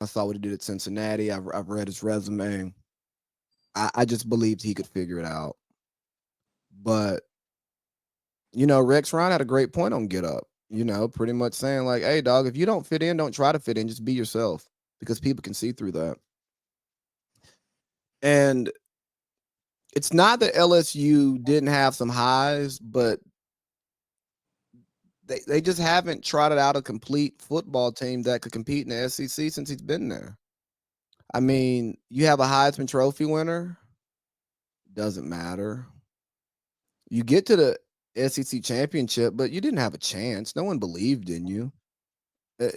I saw what he did at Cincinnati. I've read his resume. I just believed he could figure it out. But Rex Ryan had a great point on Get Up. Pretty much saying like, "Hey, dog, if you don't fit in, don't try to fit in. Just be yourself because people can see through that." And it's not that LSU didn't have some highs, but they just haven't trotted out a complete football team that could compete in the SEC since he's been there. I mean, you have a Heisman Trophy winner. Doesn't matter. You get to the SEC championship, but you didn't have a chance. No one believed in you. Uh,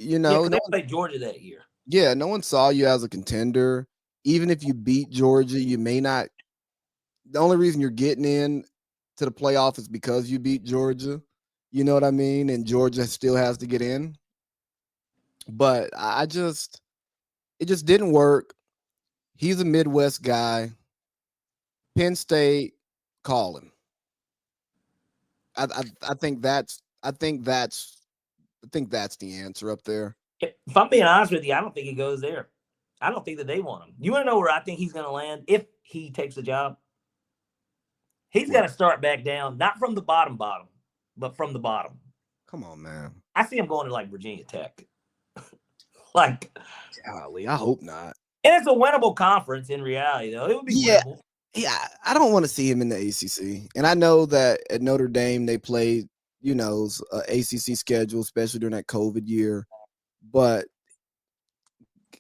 Yeah, because they played Georgia that year. Yeah, no one saw you as a contender. Even if you beat Georgia, you may not. The only reason you're getting in to the playoff is because you beat Georgia. You know what I mean? And Georgia still has to get in. But it just didn't work. He's a Midwest guy. Penn State, call him. I think that's the answer up there. If I'm being honest with you, I don't think he goes there. I don't think that they want him. You want to know where I think he's going to land if he takes the job? He's got to start back down, not from the bottom, but from the bottom. Come on, man. I see him going to like Virginia Tech. Like, golly, I hope not. And it's a winnable conference in reality, though. It would be winnable. Yeah, I don't want to see him in the ACC. And I know that at Notre Dame they played, ACC schedule, especially during that COVID year. But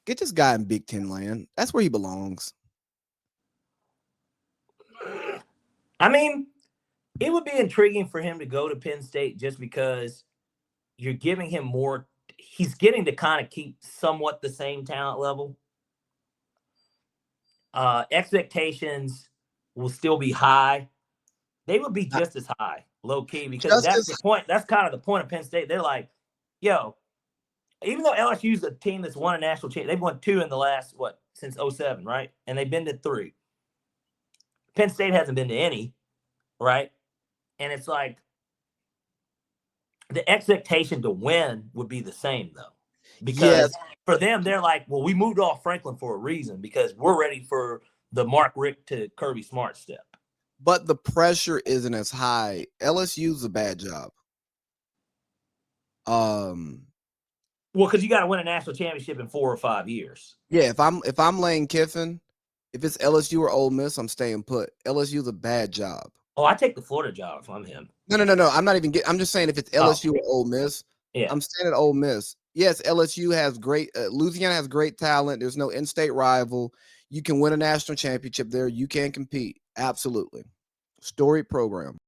get this guy in Big Ten land. That's where he belongs. I mean, it would be intriguing for him to go to Penn State just because you're giving him more. He's getting to kind of keep somewhat the same talent level. Expectations will still be high. They would be just as high, low key, because that's the point. That's kind of the point of Penn State. They're like, yo, even though LSU's a team that's won a national championship, they've won 2 in the last, since 2007, right? And they've been to 3. Penn State hasn't been to any, right? And it's like the expectation to win would be the same, though. Because for them, they're like, well, we moved off Franklin for a reason because we're ready for the Mark Richt to Kirby Smart step. But the pressure isn't as high. LSU's a bad job. Well, because you got to win a national championship in 4 or 5 years. Yeah, if I'm Lane Kiffin, if it's LSU or Ole Miss, I'm staying put. LSU's a bad job. Oh, I take the Florida job if I'm him. No. I'm not even I'm just saying if it's LSU or Ole Miss, I'm staying at Ole Miss. Yes, LSU has great Louisiana has great talent. There's no in-state rival. You can win a national championship there. You can compete. Absolutely. Storied program.